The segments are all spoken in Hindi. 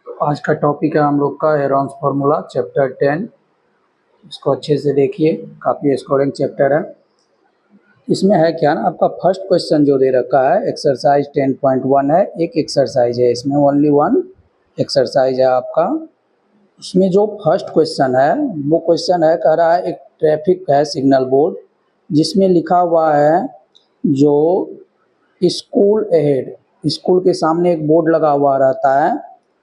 आज का टॉपिक है हम लोग का हेरॉन्स फार्मूला चैप्टर 10। इसको अच्छे से देखिए, काफ़ी स्कोरिंग चैप्टर है। इसमें है क्या ना, आपका फर्स्ट क्वेश्चन जो दे रखा है एक्सरसाइज 10.1 है। एक एक्सरसाइज है, इसमें ओनली वन एक्सरसाइज है आपका। इसमें जो फर्स्ट क्वेश्चन है वो क्वेश्चन है, कह रहा है एक ट्रैफिक है सिग्नल बोर्ड जिसमें लिखा हुआ है जो स्कूल अहेड, स्कूल के सामने एक बोर्ड लगा हुआ रहता है,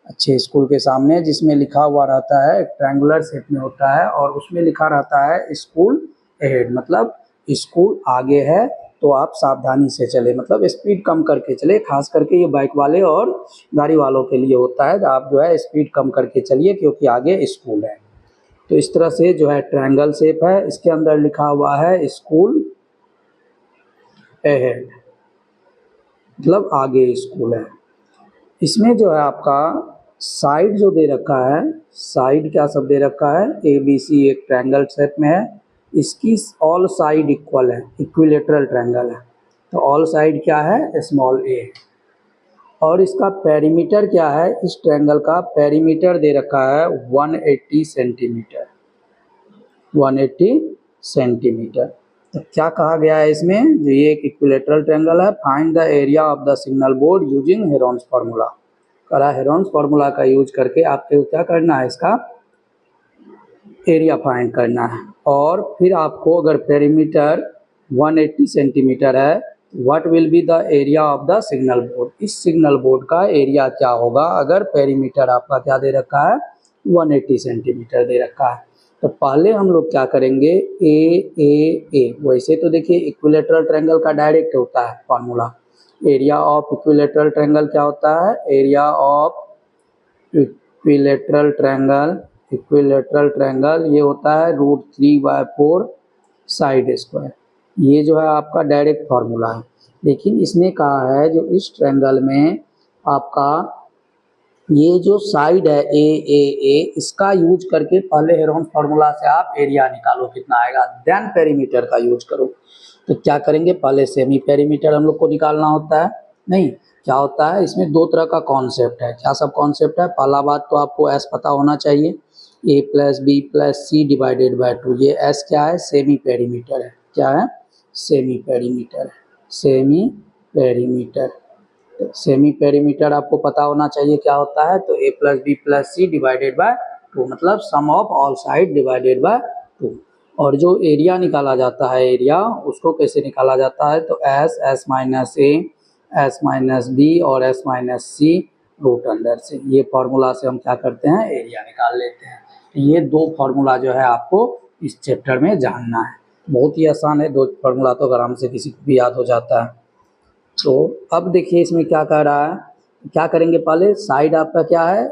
अच्छे स्कूल के सामने, जिसमें लिखा हुआ रहता है, एक ट्रायंगुलर शेप में होता है और उसमें लिखा रहता है स्कूल अहेड, मतलब स्कूल आगे है तो आप सावधानी से चले, मतलब स्पीड कम करके चले। खास करके ये बाइक वाले और गाड़ी वालों के लिए होता है, आप जो है स्पीड कम करके चलिए क्योंकि आगे स्कूल है। तो इस तरह से जो है ट्रायंगल शेप है, इसके अंदर लिखा हुआ है स्कूल अहेड, मतलब आगे स्कूल है। इसमें जो है आपका साइड जो दे रखा है, साइड क्या सब दे रखा है, ए बी सी एक ट्रायंगल शेप में है, इसकी ऑल साइड इक्वल है, इक्विलेटरल ट्रायंगल है। तो ऑल साइड क्या है, स्मॉल ए। और इसका पेरीमीटर क्या है, इस ट्रायंगल का पेरीमीटर दे रखा है 180 सेंटीमीटर, 180 सेंटीमीटर। तो क्या कहा गया है इसमें, जो ये एक इक्विलेटरल ट्रायंगल है, find the area of the signal board using Heron's formula. करा हेरॉन्स फार्मूला का यूज करके आपको क्या करना है, इसका एरिया फाइंड करना है। और फिर आपको अगर पेरीमीटर 180 सेंटीमीटर है, what will be the area of the signal board, इस सिग्नल बोर्ड का एरिया क्या होगा अगर पेरीमीटर आपका क्या दे रखा है, 180 सेंटीमीटर दे रखा है। तो पहले हम लोग क्या करेंगे, ए, वैसे तो देखिए इक्विलेटरल ट्रायंगल का डायरेक्ट होता है formula. Area of equilateral triangle क्या होता है, area of equilateral triangle, equilateral triangle ये होता है √3/4 साइड स्क्वायर। ये जो है आपका डायरेक्ट फार्मूला है। लेकिन इसने कहा है जो इस ट्रायंगल में आपका ये जो साइड है ए, इसका यूज करके पहले हेरॉन्स फार्मूला से आप एरिया निकालो कितना आएगा, देन पेरीमीटर का यूज करो। तो क्या करेंगे, पहले सेमी पेरीमीटर हम लोग को निकालना होता है। नहीं, क्या होता है इसमें दो तरह का कॉन्सेप्ट है। क्या सब कॉन्सेप्ट है, पहला बात तो आपको एस पता होना चाहिए, a + b + c / 2। ये एस क्या है, सेमी पेरीमीटर है। क्या है, सेमी पेरीमीटर है, सेमी पेरीमीटर। सेमी पेरीमीटर आपको पता होना चाहिए क्या होता है, तो a + b + c / 2, मतलब sum of all side divided by 2। और जो एरिया निकाला जाता है, एरिया उसको कैसे निकाला जाता है, तो s - a, s - b और s - c √अंडर से, ये फार्मूला से हम क्या करते हैं, एरिया निकाल लेते हैं। ये दो फार्मूला जो है आपको इस चैप्टर में जानना है। बहुत ही आसान है, दो फार्मूला तो आराम से किसी को भी याद हो जाता है। तो अब देखिए इसमें क्या कह रहा है, क्या करेंगे, पहले साइड आपका क्या है,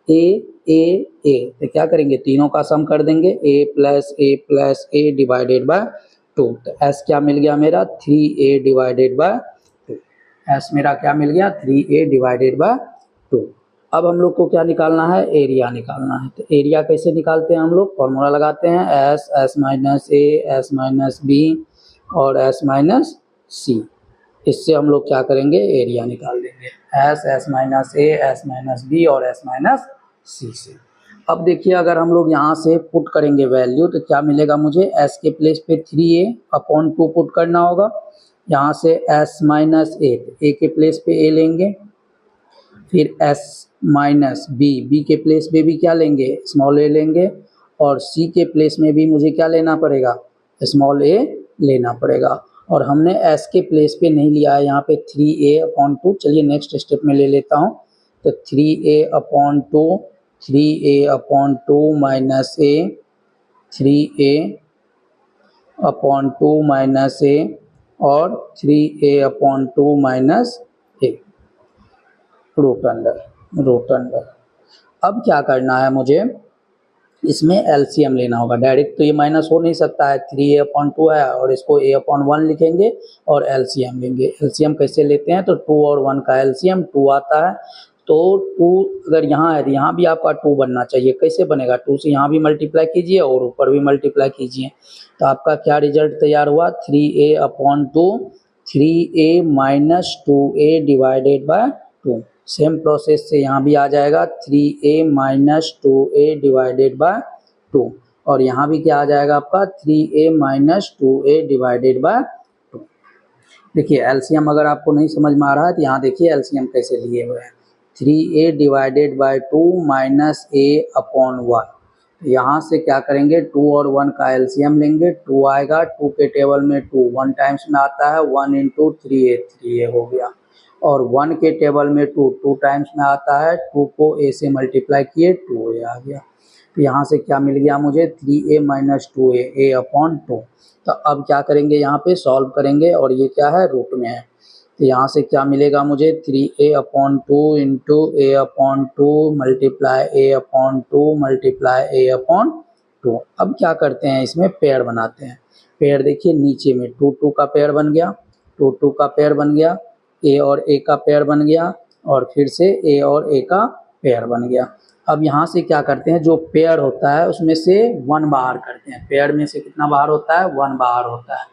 ए, तो क्या करेंगे, तीनों का सम कर देंगे, a + a डिवाइडेड बाय 2। तो s क्या मिल गया मेरा, 3a डिवाइडेड बाय 2। s मेरा क्या मिल गया, 3a डिवाइडेड बाय 2। अब हम लोग को क्या निकालना है, एरिया निकालना है। तो एरिया कैसे निकालते हैं हम लोग, फॉर्मूला लगाते हैं, s - a, s - b और s - c। इससे हम लोग क्या करेंगे, एरिया निकाल देंगे, s - a, s - b और s - c से। अब देखिए अगर हम लोग यहाँ से पुट करेंगे वैल्यू तो क्या मिलेगा मुझे, s के प्लेस पे 3a/2 पुट करना होगा। यहाँ से s - a के प्लेस पे a लेंगे, फिर s - b के प्लेस पे भी क्या लेंगे, स्मॉल a लेंगे, और c के प्लेस में भी मुझे क्या लेना पड़ेगा, स्मॉल a लेना पड़ेगा। और हमने s के प्लेस पे नहीं लिया है, यहाँ पे 3a/2। चलिए नेक्स्ट स्टेप में ले लेता हूँ। तो 3a/2, 3a/2 - a, 3a/2 - a और 3a/2 - a √अंडर। अब क्या करना है मुझे, इसमें एलसीएम लेना होगा। डायरेक्ट तो ये माइनस हो नहीं सकता है, 3a/2 है और इसको a/1 लिखेंगे और एलसीएम लेंगे। एलसीएम कैसे लेते हैं, तो 2 और 1 का एलसीएम 2 आता है। तो 2 अगर यहाँ है तो यहाँ भी आपका 2 बनना चाहिए। कैसे बनेगा, 2 से यहाँ भी मल्टीप्लाई कीजिए और ऊपर भी मल्टीप्लाई कीजिए। तो आपका क्या रिजल्ट तैयार हुआ, 3a/2, 3a - 2a divided by 2। Same process से यहाँ भी आ जाएगा 3a minus 2a divided by 2, और यहाँ भी क्या आ जाएगा आपका 3a minus 2a divided by 2। देखिए एलसीएम अगर आपको नहीं समझ में आ रहा है तो यहाँ देखिए एलसीएम कैसे लिए हुए हैं, 3a divided by 2 minus a upon 1। यहाँ से क्या करेंगे 2 और 1 का एलसीएम लेंगे, 2 आएगा, 2 के टेबल में 2 1 टाइम्स में आता है, 1 इंटू 3a हो गया, और 1 के टेबल में 2 2 टाइम्स में आता है, 2 को a से मल्टीप्लाई किए 2a आ गया। तो यहाँ से क्या मिल गया मुझे 3a minus 2a a upon 2। तो अब क्या करेंगे यहाँ पे सॉल्व करेंगे, और ये क्या है रूट में है, तो यहाँ से क्या मिलेगा मुझे 3a upon 2 into a upon 2 multiply a upon 2 multiply a upon 2। अब क्या करते हैं इसमें पेयर बनाते हैं। पेयर देखिए नीचे में 2 2 का पेयर बन गया, 2 2 का पेयर बन गया, a और a का पेयर बन गया, और फिर से a और a का पेयर बन गया। अब यहाँ से क्या करते हैं, जो पेयर होता है उसमें से 1 बाहर करते हैं। पेयर में से कितना बाहर होता है 1 बाहर होता है।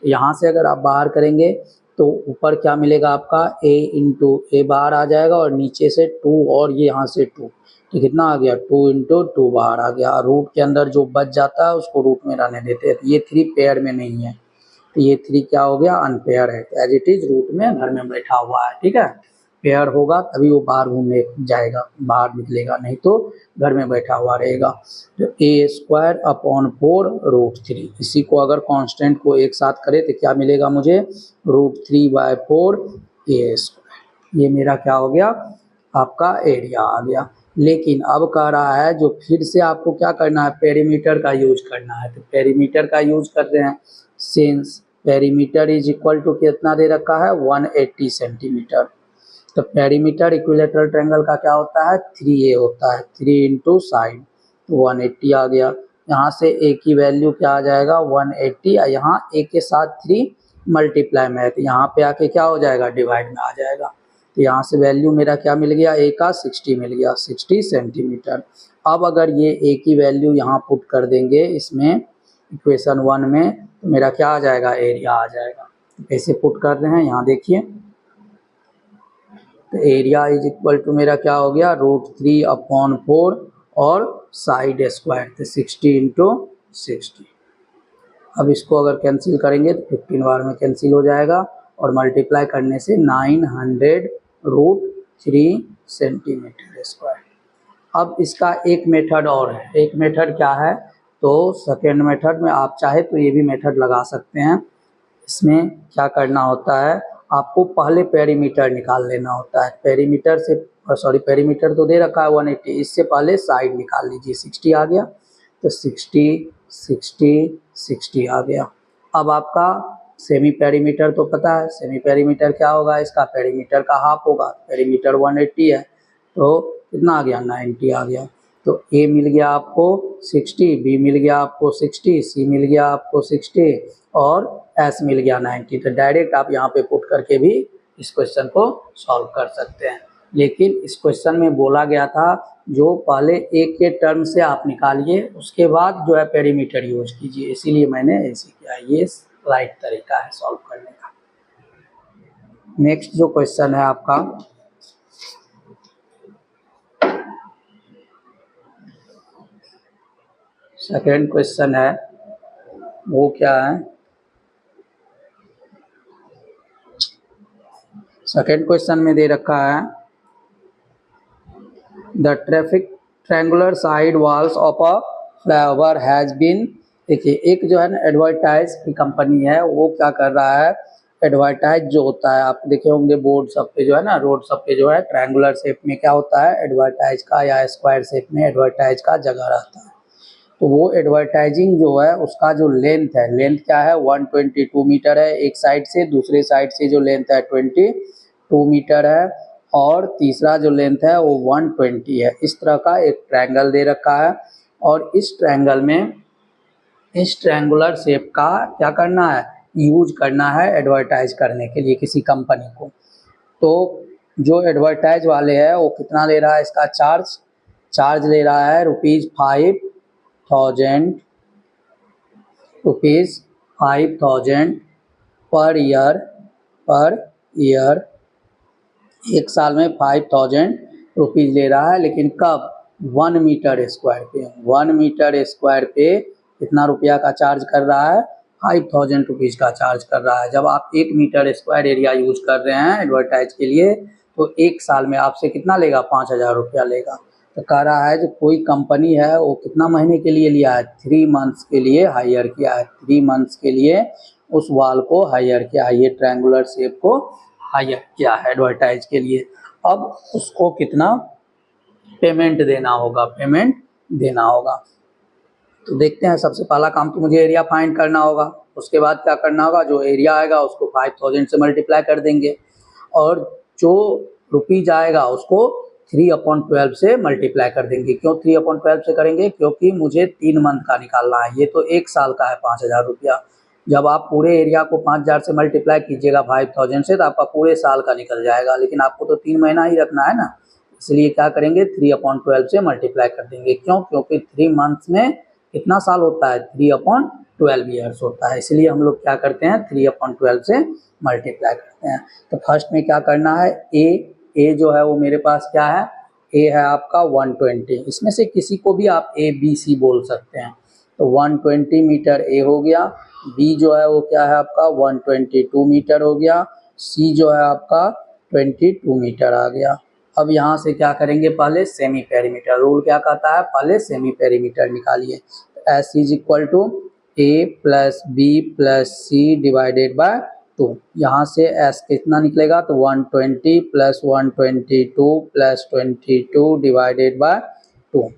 तो यहाँ से अगर आप बाहर करेंगे तो ऊपर क्या मिलेगा आपका a इंटू ए बाहर आ जाएगा, और नीचे से 2 और ये यहाँ से 2, तो कितना आ गया 2 इंटू 2 बाहर आ गया। रूट के अंदर जो बच जाता है उसको रूट में रहने देते हैं। ये 3 पेयर में नहीं है, तो ये 3 क्या हो गया अनपेयर है, एज इट इज रूट में घर में बैठा हुआ है। ठीक है, पेयर होगा तभी वो बाहर घूमने जाएगा, बाहर निकलेगा, नहीं तो घर में बैठा हुआ रहेगा। तो ए स्क्वायर अपॉन 4 रूट 3, इसी को अगर कांस्टेंट को एक साथ करें तो क्या मिलेगा मुझे रूट 3 बाय 4 ए स्क्वायर। ये मेरा क्या हो गया आपका एरिया आ गया। लेकिन अब कह रहा है जो फिर से आपको क्या करना है पेरीमीटर का यूज करना है, तो पेरीमीटर का यूज कर रहे हैं। Since perimeter is equal to कितना दे रखा है 180 सेंटीमीटर, तो पेरीमीटर इक्विलेटरल ट्रायंगल का क्या होता है 3a होता है, 3 इंटू साइड, तो 180 आ गया। यहाँ से a की वैल्यू क्या आ जाएगा 180, यहाँ a के साथ 3 मल्टीप्लाई में है, तो यहाँ पे आके क्या हो जाएगा डिवाइड में आ जाएगा। तो यहाँ से वैल्यू मेरा क्या मिल गया a का 60 मिल गया, 60 सेंटीमीटर। अब अगर ये a की वैल्यू यहाँ पुट कर देंगे इसमें इक्वेशन 1 में, तो मेरा क्या आ जाएगा एरिया आ जाएगा। कैसे पुट कर रहे हैं यहाँ देखिए, तो एरिया इज इक्वल टू मेरा क्या हो गया रूट 3 अपॉन 4 और साइड स्क्वायर, तो 60 इंटू 60। अब इसको अगर कैंसिल करेंगे तो 15 बार में कैंसिल हो जाएगा, और मल्टीप्लाई करने से 900 रूट 3 सेंटीमीटर स्क्वायर। अब इसका एक मेथड और है, एक मेथड क्या है, तो सेकेंड मेथड में आप चाहे तो ये भी मेथड लगा सकते हैं। इसमें क्या करना होता है आपको पहले पेरीमीटर निकाल लेना होता है। पेरीमीटर से पेरीमीटर तो दे रखा है 180, इससे पहले साइड निकाल लीजिए। 60 आ गया, तो 60 60 60 आ गया। अब आपका सेमी पेरीमीटर तो पता है, सेमी पेरीमीटर क्या होगा, इसका पेरीमीटर का हाफ होगा। पेरीमीटर 180 है, तो कितना आ गया 90 आ गया। तो ए मिल गया आपको 60, बी मिल गया आपको 60, सी मिल गया आपको 60, और एस मिल गया 90। तो डायरेक्ट आप यहाँ पे पुट करके भी इस क्वेश्चन को सॉल्व कर सकते हैं। लेकिन इस क्वेश्चन में बोला गया था जो पहले एक के टर्म से आप निकालिए, उसके बाद जो है पेरीमीटर यूज कीजिए, इसीलिए मैंने ऐसे किया। ये राइट तरीका है सॉल्व करने का। नेक्स्ट जो क्वेश्चन है आपका सेकेंड क्वेश्चन है, वो क्या है, सेकेंड क्वेश्चन में दे रखा है the traffic triangular side walls of a flyover has been. देखिए एक जो है ना एडवर्टाइज की कंपनी है, वो क्या कर रहा है एडवर्टाइज जो होता है आप देखे होंगे बोर्ड सब पे जो है ना, रोड सब पे जो है ट्रायंगुलर शेप में क्या होता है एडवर्टाइज का, या स्क्वायर शेप में एडवर्टाइज का जगह रहता है। तो वो एडवर्टाइजिंग जो है उसका जो लेंथ है, लेंथ क्या है 122 मीटर है एक साइड से, दूसरे साइड से जो लेंथ है 22 मीटर है, और तीसरा जो लेंथ है वो 120 है। इस तरह का एक ट्रायंगल दे रखा है, और इस ट्रायंगल में इस ट्रायंगुलर शेप का क्या करना है यूज करना है एडवर्टाइज करने के लिए किसी कंपनी को। तो जो एडवर्टाइज वाले हैं वो कितना ले रहा है इसका चार्ज ले रहा है ₹5,000 पर ईयर एक साल में 5000 रुपीज़ ले रहा है, लेकिन कब? 1 मीटर स्क्वायर पे। 1 मीटर स्क्वायर पे कितना रुपया का चार्ज कर रहा है? 5000 रुपीज़ का चार्ज कर रहा है। जब आप 1 मीटर स्क्वायर एरिया यूज कर रहे हैं एडवर्टाइज के लिए, तो एक साल में आपसे कितना लेगा? 5000 रुपया लेगा। तो कह रहा है जो कोई कंपनी है वो कितना महीने के लिए लिया है? 3 मंथ्स के लिए हायर किया है। 3 मंथ्स के लिए उस वॉल को हायर किया है, ये ट्रायंगुलर शेप को हायर किया है एडवर्टाइज के लिए। अब उसको कितना पेमेंट देना होगा? पेमेंट देना होगा। तो देखते हैं, सबसे पहला काम तो मुझे एरिया फाइंड करना होगा। उसके बाद क्या करना होगा? जो एरिया आएगा उसको 5000 से मल्टीप्लाई कर देंगे, और जो रुपीज आएगा उसको 3/12 से मल्टीप्लाई कर देंगे। क्यों 3/12 से करेंगे? क्योंकि मुझे 3 मंथ का निकालना है। ये तो एक साल का है 5000 रुपया। जब आप पूरे एरिया को 5000 से मल्टीप्लाई कीजिएगा 5000 से, तो आपका पूरे साल का निकल जाएगा, लेकिन आपको तो 3 महीना ही रखना है ना, इसलिए क्या करेंगे? 3/12 से मल्टीप्लाई कर देंगे। क्यों? क्योंकि 3 मंथ्स में कितना साल होता है? 3/12 ईयर्स होता है, इसलिए हम लोग क्या करते हैं? 3/12 से मल्टीप्लाई करते हैं। तो फर्स्ट में क्या करना है? ए जो है वो मेरे पास क्या है? ए है आपका 120। इसमें से किसी को भी आप ABC बोल सकते हैं। तो 120 मीटर ए हो गया। बी जो है वो क्या है आपका? 122 मीटर हो गया। सी जो है आपका 22 मीटर आ गया। अब यहाँ से क्या करेंगे? पहले सेमी पेरीमीटर। रूल क्या कहता है? पहले सेमी पेरीमीटर निकालिए। S is equal to A plus B plus C divided by 2। यहाँ से एस कितना निकलेगा? तो 120 प्लस 122 प्लस 22 डिवाइडेड बाय 2।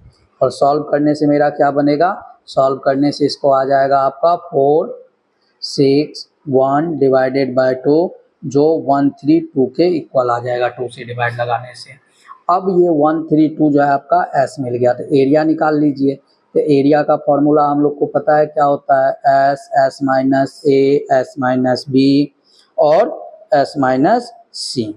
और सॉल्व करने से मेरा क्या बनेगा? सॉल्व करने से इसको आ जाएगा आपका 461 डिवाइडेड बाय 2, जो 132 के इक्वल आ जाएगा 2 से डिवाइड लगाने से। अब ये 132 जो है आपका एस मिल गया। तो एरिया निकाल लीजिए। तो एरिया का फॉर्मूला हम लोग को पता है क्या होता है? S minus A, S minus B और एस माइनस सी।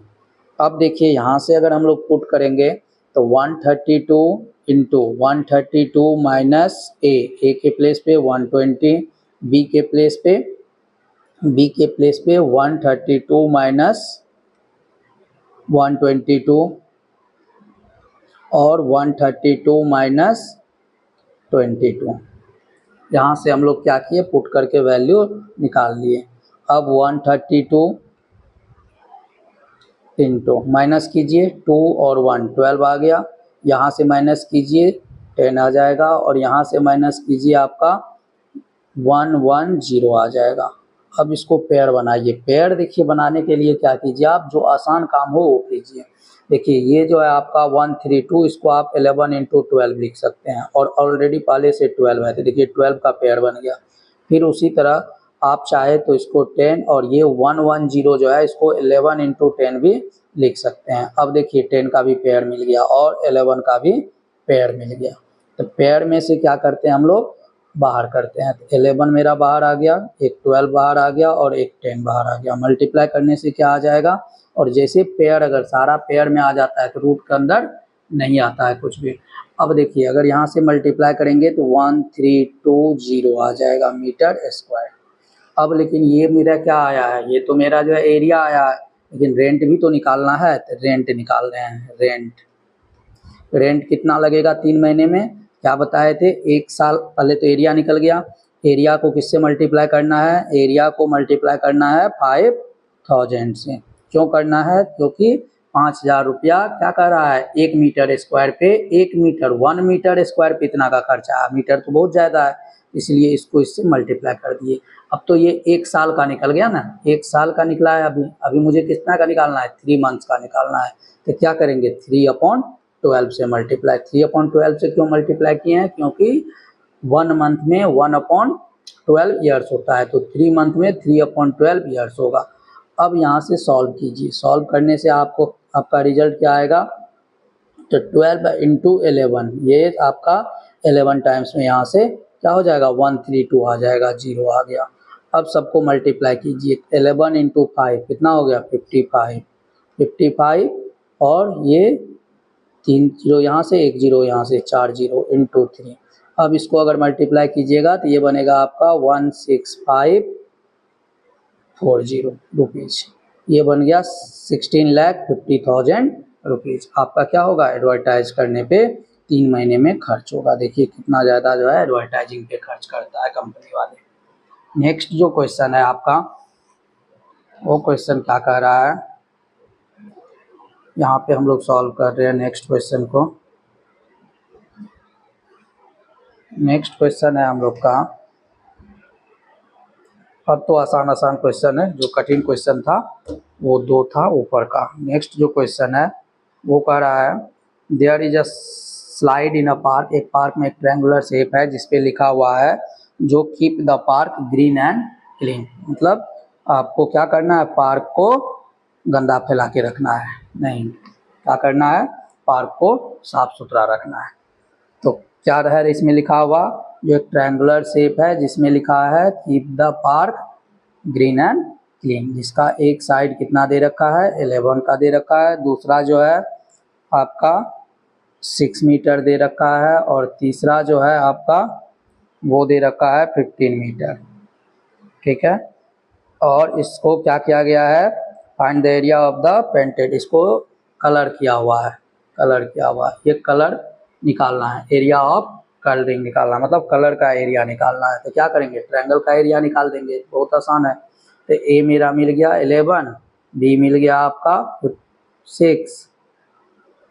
अब देखिए यहाँ से अगर हम लोग पुट करेंगे तो 132 इंटू 132 माइनस ए के प्लेस पे 120, बी के प्लेस पे 132 माइनस 122 और 132 माइनस 22। यहाँ से हम लोग क्या किए? पुट करके वैल्यू निकाल लिए। अब 132 इंटू माइनस कीजिए 2 और 1 12 आ गया। यहाँ से माइनस कीजिए 10 आ जाएगा, और यहाँ से माइनस कीजिए आपका 110 आ जाएगा। अब इसको पेयर बनाइए। पेयर देखिए बनाने के लिए क्या कीजिए? आप जो आसान काम हो वो कीजिए। देखिए ये जो है आपका 132, इसको आप 11 इंटू 12 लिख सकते हैं, और ऑलरेडी पहले से 12 है, तो देखिए 12 का पेयर बन गया। फिर उसी तरह आप चाहे तो इसको 10 और ये 110 जो है इसको 11 इंटू 10 भी लिख सकते हैं। अब देखिए 10 का भी पेयर मिल गया और 11 का भी पेयर मिल गया। तो पेयर में से क्या करते हैं हम लोग? बाहर करते हैं। तो 11 मेरा बाहर आ गया, एक 12 बाहर आ गया और एक 10 बाहर आ गया। मल्टीप्लाई करने से क्या आ जाएगा? और जैसे पेयर अगर सारा पेयर में आ जाता है तो रूट के अंदर नहीं आता है कुछ भी। अब देखिए अगर यहाँ से मल्टीप्लाई करेंगे तो 1320 आ जाएगा मीटर स्क्वायर। अब लेकिन ये मेरा क्या आया है? ये तो मेरा जो है एरिया आया है, लेकिन रेंट भी तो निकालना है, तो रेंट निकाल रहे हैं। रेंट कितना लगेगा 3 महीने में? क्या बताए थे? एक साल। पहले तो एरिया निकल गया। एरिया को किससे मल्टीप्लाई करना है? एरिया को मल्टीप्लाई करना है 5000 से। क्यों करना है? क्योंकि 5000 रुपया क्या कर रहा है? 1 मीटर स्क्वायर पे 1 मीटर 1 मीटर स्क्वायर पे इतना का खर्चा है। मीटर तो बहुत ज़्यादा है, इसलिए इसको इससे मल्टीप्लाई कर दिए। अब तो ये एक साल का निकल गया ना, एक साल का निकला है। अभी मुझे कितना का निकालना है? 3 मंथ्स का निकालना है। तो क्या करेंगे? 3/12 से मल्टीप्लाई। 3/12 से क्यों मल्टीप्लाई किए हैं? क्योंकि 1 मंथ में 1/12 ईयर्स होता है, तो 3 मंथ में 3/12 ईयर्स होगा। अब यहाँ से सॉल्व कीजिए। सॉल्व करने से आपका रिजल्ट क्या आएगा? तो 12 इंटू 11, ये आपका 11 टाइम्स में यहाँ से क्या हो जाएगा? 132 आ जाएगा, 0 आ गया। अब सबको मल्टीप्लाई कीजिए। 11 इंटू 5 कितना हो गया? 55 और ये 3 जीरो यहाँ से, 1 जीरो यहाँ से, 4 जीरो इंटू 3। अब इसको अगर मल्टीप्लाई कीजिएगा तो ये बनेगा आपका 16540 रुपीज़। ये बन गया 16,50,000 रुपीज़। आपका क्या होगा, एडवर्टाइज करने पे 3 महीने में खर्च होगा। देखिए कितना ज़्यादा जो है एडवर्टाइजिंग पे खर्च करता है कंपनी वाले। नेक्स्ट जो क्वेश्चन है आपका, वो क्वेश्चन क्या कह रहा है, यहाँ पे हम लोग सॉल्व कर रहे हैं नेक्स्ट क्वेश्चन को। नेक्स्ट क्वेश्चन है हम लोग का, अब तो आसान आसान क्वेश्चन है, जो कठिन क्वेश्चन था वो 2 था ऊपर का। नेक्स्ट जो क्वेश्चन है वो कह रहा है, there is a slide in a park. एक पार्क में एक ट्रायंगुलर शेप है जिसपे लिखा हुआ है जो keep the park green and clean. मतलब आपको क्या करना है, पार्क को गंदा फैला के रखना है नहीं, क्या करना है, पार्क को साफ सुथरा रखना है। तो क्या रहा है इसमें लिखा हुआ, जो एक ट्रायंगुलर शेप है जिसमें लिखा है keep the park green and clean, जिसका एक साइड कितना दे रखा है, 11 का दे रखा है, दूसरा जो है आपका 6 मीटर दे रखा है, और तीसरा जो है आपका वो दे रखा है 15 मीटर। ठीक है, और इसको क्या किया गया है, find the area of the painted, इसको कलर किया हुआ है, कलर किया हुआ है, ये कलर निकालना है, एरिया ऑफ कलरिंग निकालना, मतलब कलर का एरिया निकालना है। तो क्या करेंगे, ट्रायंगल का एरिया निकाल देंगे, बहुत आसान है। तो ए मेरा मिल गया 11, बी मिल गया आपका 6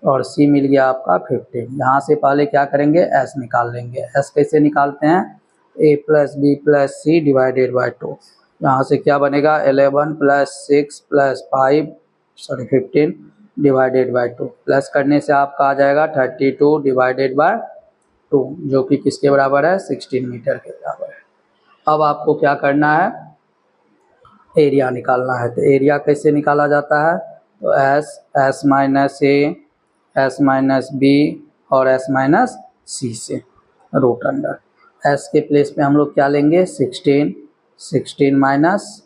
और सी मिल गया आपका 15। यहाँ से पहले क्या करेंगे, एस निकाल लेंगे। एस कैसे निकालते हैं, A plus B plus C divided by 2। यहाँ से क्या बनेगा, 11 प्लस 6 प्लस 15 डिवाइडेड बाई 2, प्लस करने से आपका आ जाएगा 32 डिवाइडेड बाय 2, जो कि किसके बराबर है, 16 मीटर के बराबर है। अब आपको क्या करना है, एरिया निकालना है। तो एरिया कैसे निकाला जाता है, तो S minus A, S minus B और एस माइनस सी से रूट अंडर। एस के प्लेस पे हम लोग क्या लेंगे, 16 माइनस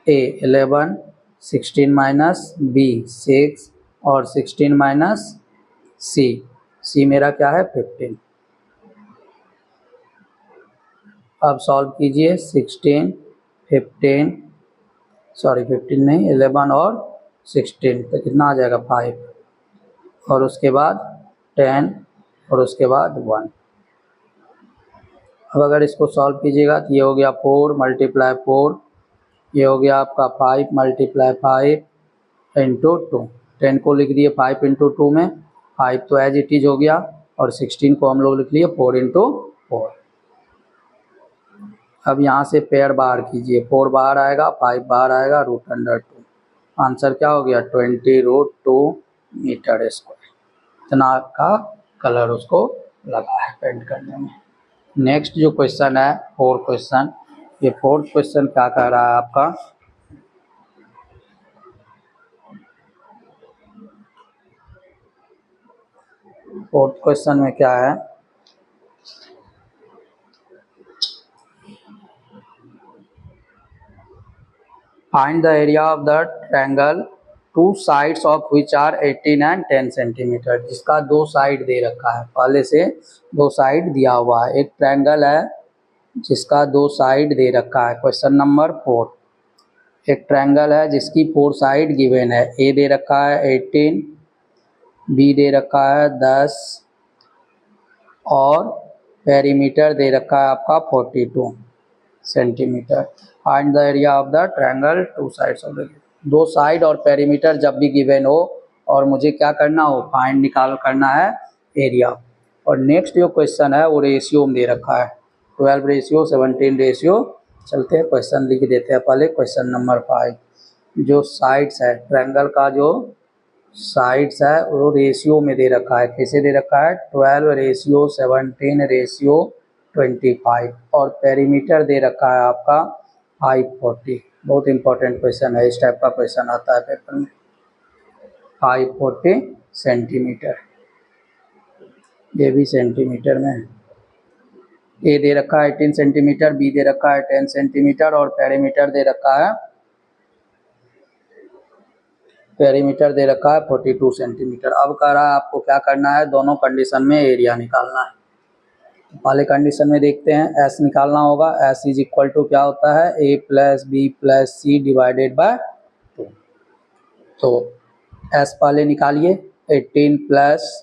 ए 11, 16 माइनस बी 6 और 16 माइनस सी मेरा क्या है 15। अब सॉल्व कीजिए, 15 नहीं 11 और 16, तो कितना आ जाएगा 5, और उसके बाद 10 और उसके बाद 1। अब अगर इसको सॉल्व कीजिएगा तो ये हो गया 4 मल्टीप्लाई 4, ये हो गया आपका 5 मल्टीप्लाई 5 इंटू 2। 10 को लिख दिए 5 इंटू 2 में, 5 तो एज इट इज हो गया, और 16 को हम लोग लिख लिए 4 इंटू 4। अब यहाँ से पेयर बाहर कीजिए, 4 बाहर आएगा, 5 बाहर आएगा, रूट अंडर 2। आंसर क्या हो गया, 20√2 मीटर स्क्वायर। इतना का कलर उसको लगा है पेंट करने में। नेक्स्ट जो क्वेश्चन है, 4th क्वेश्चन, ये 4th क्वेश्चन क्या कह रहा है आपका, फोर्थ क्वेश्चन में क्या है, find the area of the triangle two sides of which are 18 and 10 centimetre, जिसका 2 साइड दे रखा है, पहले से 2 साइड दिया हुआ है। एक ट्रायंगल है जिसका 2 साइड दे रखा है। क्वेश्चन नंबर 4, एक ट्रायंगल है जिसकी 4 साइड गिवन है। ए दे रखा है 18, बी दे रखा है 10 और पेरीमीटर दे रखा है आपका 42 centimetre. Find the area of the triangle two sides of the, 2 side और पेरीमीटर जब भी गिवन हो और मुझे क्या करना हो, फाइंड निकाल करना है एरिया। और नेक्स्ट जो क्वेश्चन है वो रेशियो में दे रखा है, 12 रेशियो 17 रेशियो। चलते हैं क्वेश्चन लिख देते हैं पहले। क्वेश्चन नंबर 5, जो साइड्स है ट्रायंगल का, जो साइड्स है वो रेशियो में दे रखा है। कैसे दे रखा है, 12 रेशियो 17 रेशियो 25, और पेरीमीटर दे रखा है आपका 540। बहुत इंपॉर्टेंट क्वेश्चन है, इस टाइप का क्वेश्चन आता है पेपर में। 540 सेंटीमीटर, ये भी सेंटीमीटर में। ए दे रखा है 18 सेंटीमीटर, बी दे रखा है 10 सेंटीमीटर और पेरीमीटर दे रखा है 42 सेंटीमीटर। अब कह रहा है आपको क्या करना है, दोनों कंडीशन में एरिया निकालना है। तो पहले कंडीशन में देखते हैं, एस निकालना होगा। एस इज इक्वल टू क्या होता है, A plus B plus C divided by तो एस पहले निकालिए, 18 प्लस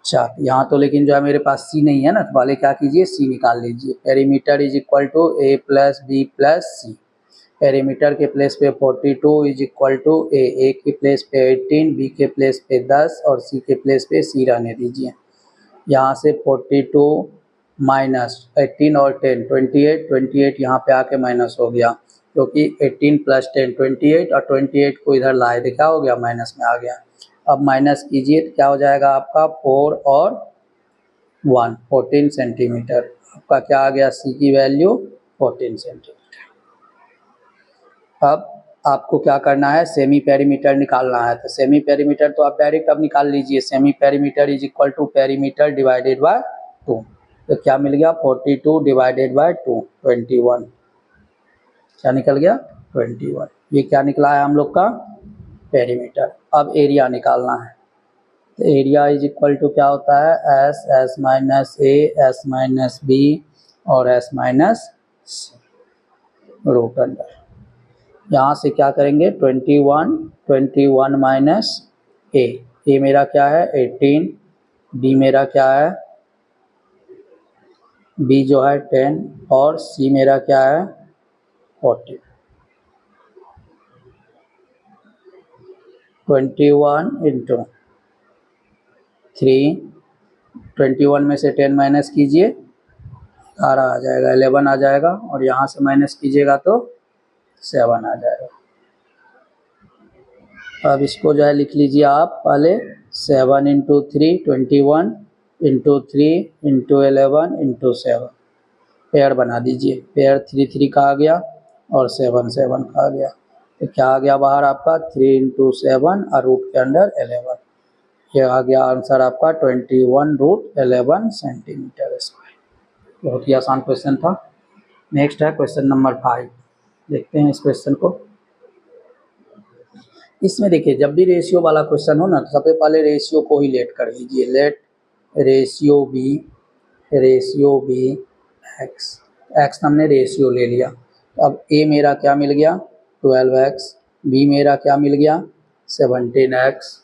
4, यहाँ तो लेकिन जो है मेरे पास सी नहीं है ना, तो पहले क्या कीजिए, सी निकाल लीजिए। Perimeter is equal to A plus B plus C. Perimeter के प्लेस पे 42 इज इक्वल टू ए के प्लेस पे 18, बी के प्लेस पे 10 और सी के प्लेस पे सी रहने दीजिए। यहाँ से 42 माइनस 18 और 10 28 यहाँ पे आके माइनस हो गया, क्योंकि 18 प्लस 10 28 और 28 को इधर लाए थे, क्या हो गया, माइनस में आ गया। अब माइनस कीजिए तो क्या हो जाएगा आपका 4 और 1 14 सेंटीमीटर। आपका क्या आ गया, सी की वैल्यू 14 सेंटीमीटर। अब आपको क्या करना है, सेमी पेरीमीटर निकालना है। तो सेमी पेरीमीटर तो आप डायरेक्ट अब निकाल लीजिए। Semi perimeter is equal to perimeter divided by 2। तो क्या मिल गया, 42 डिवाइडेड बाय 2 21। क्या निकल गया, 21। ये क्या निकला है हम लोग का, पेरीमीटर। अब एरिया निकालना है। तो एरिया इज इक्वल टू क्या होता है, S, S minus A, S minus B और एस माइनस रूट अंडर। यहाँ से क्या करेंगे, 21 माइनस ए मेरा क्या है 18, बी मेरा क्या है, बी जो है 10 और सी मेरा क्या है 40। 21 इंटू 3, 21 में से 10 माइनस कीजिए 18 आ जाएगा, 11 आ जाएगा, और यहाँ से माइनस कीजिएगा तो 7 आ जाएगा। अब इसको जो है लिख लीजिए आप पहले, 7 into 3 21 into 3 into 11 into 7, pair बना दीजिए। पेयर 3 3 का आ गया और 7 7 का आ गया। तो क्या आ गया बाहर आपका, 3 इंटू 7 और रूट के अंडर 11। ये आ गया आंसर आपका 21 रूट 11 सेंटीमीटर स्क्वायर। बहुत ही आसान क्वेश्चन था। नेक्स्ट है क्वेश्चन नंबर 5। देखते हैं इस क्वेश्चन को। इसमें देखिए, जब भी रेशियो वाला क्वेश्चन हो ना, तो सबसे पहले रेशियो को ही लेट कर लीजिए। लेट रेशियो बी एक्स हमने रेशियो ले लिया। अब ए मेरा क्या मिल गया 12x, बी मेरा क्या मिल गया 17x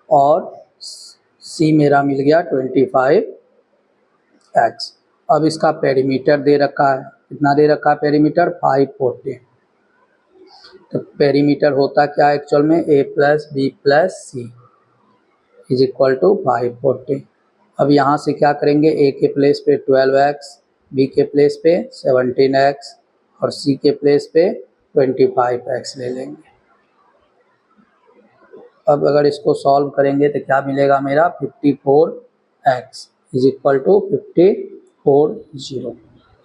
और सी मेरा मिल गया 25x। अब इसका पेरीमीटर दे रखा है, कितना दे रखा है पेरीमीटर, 540। तो पेरीमीटर होता क्या है एक्चुअल में, a plus B plus C is equal to 540। अब यहाँ से क्या करेंगे, a के प्लेस पे 12x, b के प्लेस पे 17x और c के प्लेस पे 25x ले लेंगे। अब अगर इसको सॉल्व करेंगे तो क्या मिलेगा मेरा, 54x इज इक्वल टू 540।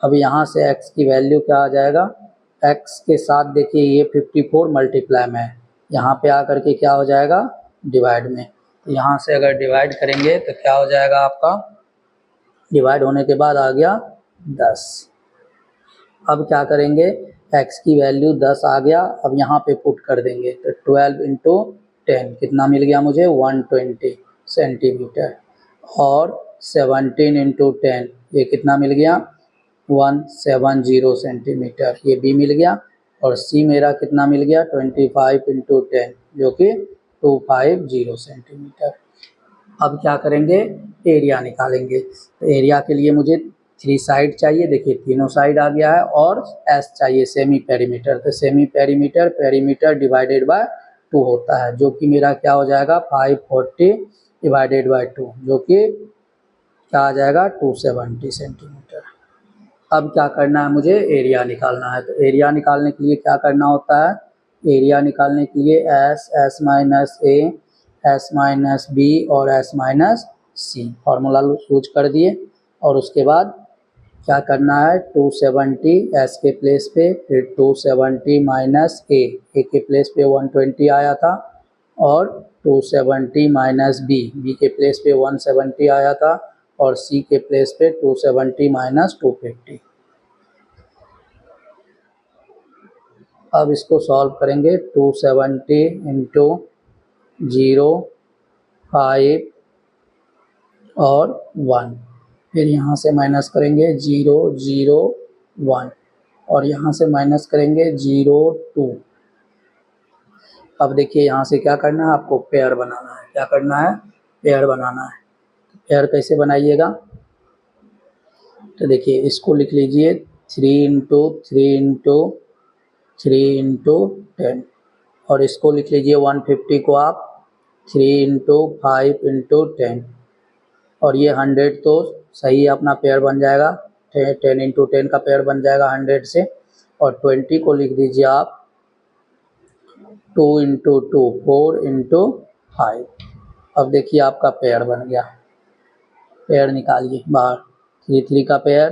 अब यहाँ से x की वैल्यू क्या आ जाएगा, x के साथ देखिए ये 54 मल्टीप्लाई में है, यहाँ पे आकर के क्या हो जाएगा डिवाइड में। तो यहाँ से अगर डिवाइड करेंगे तो क्या हो जाएगा आपका, डिवाइड होने के बाद आ गया 10। अब क्या करेंगे, x की वैल्यू 10 आ गया, अब यहाँ पे पुट कर देंगे। तो 12 इंटू 10 कितना मिल गया मुझे 120 सेंटीमीटर और 17 इंटू 10 ये कितना मिल गया 170 सेंटीमीटर, ये भी मिल गया। और सी मेरा कितना मिल गया 25 इंटू 10 जो कि 250 सेंटीमीटर। अब क्या करेंगे, एरिया निकालेंगे। तो एरिया के लिए मुझे 3 साइड चाहिए, देखिए तीनों साइड आ गया है, और एस चाहिए सेमी पेरीमीटर। तो semi perimeter perimeter divided by 2 होता है, जो कि मेरा क्या हो जाएगा 540 डिवाइडेड बाय 2 जो कि क्या आ जाएगा 270 सेंटीमीटर। अब क्या करना है, मुझे एरिया निकालना है। तो एरिया निकालने के लिए क्या करना होता है, एरिया निकालने के लिए S minus A, S minus B और एस माइनस सी फार्मूला यूज कर दिए। और उसके बाद क्या करना है, 270 एस के प्लेस पे, फिर 270 माइनस ए के प्लेस पे 120 आया था, और 270 माइनस बी के प्लेस पे 170 आया था, और सी के प्लेस पे 270 माइनस 250। अब इसको सॉल्व करेंगे, 270 इंटू 0 5 और 1, फिर यहाँ से माइनस करेंगे 0 0 1 और यहाँ से माइनस करेंगे 0 2, अब देखिए यहाँ से क्या करना है आपको, पेयर बनाना है। क्या करना है, पेयर बनाना है। पेयर कैसे बनाइएगा, तो देखिए इसको लिख लीजिए 3 इंटू 3 इंटू 3 इंटू 10, और इसको लिख लीजिए 150 को आप 3 इंटू 5 इंटू 10, और ये 100 तो सही अपना पेयर बन जाएगा, 10 इंटू 10 का पेयर बन जाएगा 100 से। और 20 को लिख दीजिए आप 2 इंटू 2 4 इंटू 5। अब देखिए आपका पेयर बन गया। पेयर निकालिए बाहर, 3 3 का पेयर,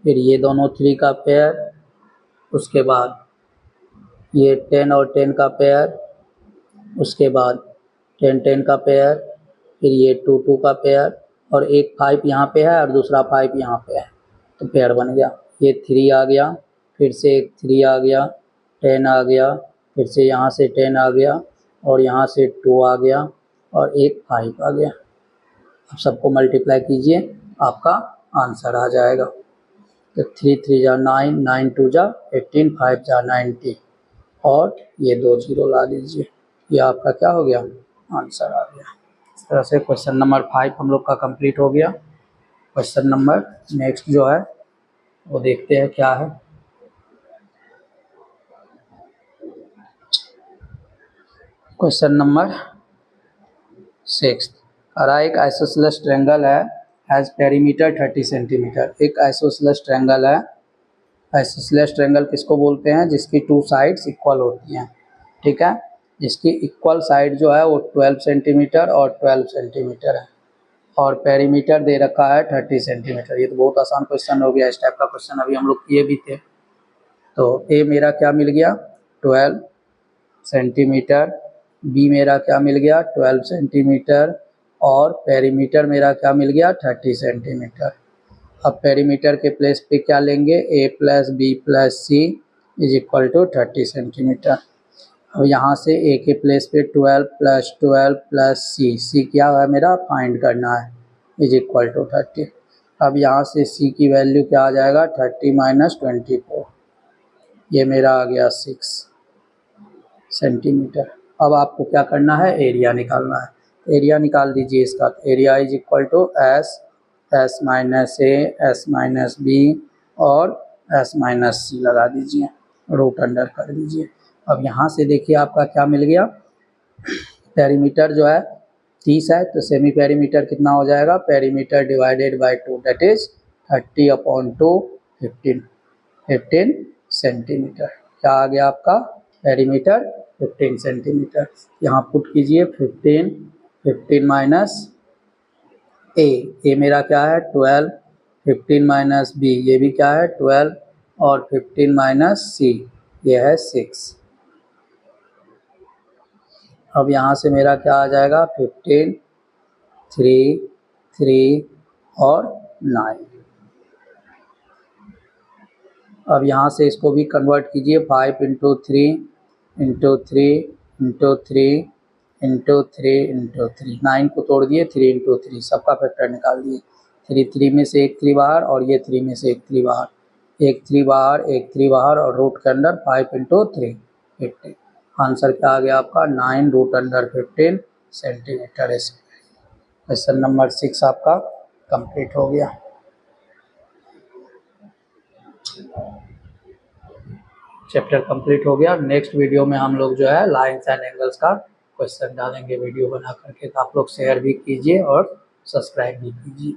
फिर ये दोनों 3 का पेयर, उसके बाद ये 10 और 10 का पेयर, उसके बाद 10 10 का पेयर, फिर ये 2 2 का पेयर, और एक 5 यहाँ पे है और दूसरा 5 यहाँ पे है, तो पेयर बन गया। ये 3 आ गया, फिर से एक 3 आ गया, 10 आ गया, फिर से यहाँ से 10 आ गया, और यहाँ से 2 आ गया, और एक 5 आ गया। अब सबको मल्टीप्लाई कीजिए, आपका आंसर आ जाएगा। तो 3 3 जा 9, 9 2 जा 18, 5 जा 90, और ये 2 0 ला दीजिए। ये आपका क्या हो गया, आंसर आ गया। इस तरह से क्वेश्चन नंबर 5 हम लोग का कंप्लीट हो गया। क्वेश्चन नंबर नेक्स्ट जो है वो देखते हैं क्या है। क्वेश्चन नंबर 6 अरा एक आइसोसेलेस ट्रायंगल है, हैज़ पेरीमीटर 30 सेंटीमीटर। एक आइसोसेलेस ट्रायंगल है। आइसोसेलेस ट्रायंगल किसको बोलते हैं, जिसकी 2 साइड्स इक्वल होती हैं, ठीक है। जिसकी इक्वल साइड जो है वो 12 सेंटीमीटर और 12 सेंटीमीटर है, और पेरीमीटर दे रखा है 30 सेंटीमीटर। ये तो बहुत आसान क्वेश्चन हो गया। इस टाइप का क्वेश्चन अभी हम लोग किए भी थे। तो ए मेरा क्या मिल गया, 12 सेंटीमीटर, बी मेरा क्या मिल गया 12 सेंटीमीटर, और पेरीमीटर मेरा क्या मिल गया 30 सेंटीमीटर। अब पेरीमीटर के प्लेस पे क्या लेंगे, a plus B plus C is equal to 30 centimetre. अब यहाँ से a के प्लेस पे 12 प्लस सी क्या है मेरा फाइंड करना है, इज इक्वल टू 30। अब यहाँ से c की वैल्यू क्या आ जाएगा 30 माइनस 24, ये मेरा आ गया 6 सेंटीमीटर। अब आपको क्या करना है, एरिया निकालना है। एरिया निकाल दीजिए इसका। Area is equal to S minus A, S minus B, और एस माइनस सी लगा दीजिए, रूट अंडर कर दीजिए। अब यहाँ से देखिए आपका क्या मिल गया, पेरीमीटर जो है 30 है, तो सेमी पेरीमीटर कितना हो जाएगा, perimeter divided by 2 that is 30/2 15 centimetre. क्या आ गया आपका, पेरीमीटर 15 सेंटीमीटर। यहाँ पुट कीजिए 15 माइनस ए मेरा क्या है 12, 15 माइनस बी ये भी क्या है 12, और 15 माइनस सी ये है 6। अब यहाँ से मेरा क्या आ जाएगा 15, 3, 3 और 9। अब यहाँ से इसको भी कन्वर्ट कीजिए, 5 into 3 into 3 into 3 into 3 into 3, 9 को तोड़ दिए, 3 इंटू 3 सबका फैक्टर निकाल दिए। 3 3 में से एक 3 बाहर, और ये 3 में से एक 3 बाहर, एक 3 बाहर, एक 3 बाहर, और रूट के अंदर 5 इंटू 3 15। आंसर क्या आ गया आपका 9 root under 15 centimetre. Question number 6 आपका कंप्लीट हो गया। चैप्टर कंप्लीट हो गया। नेक्स्ट वीडियो में हम लोग जो है लाइन्स एंड एंगल्स का क्वेश्चन डालेंगे वीडियो बना करके। तो आप लोग शेयर भी कीजिए और सब्सक्राइब भी कीजिए।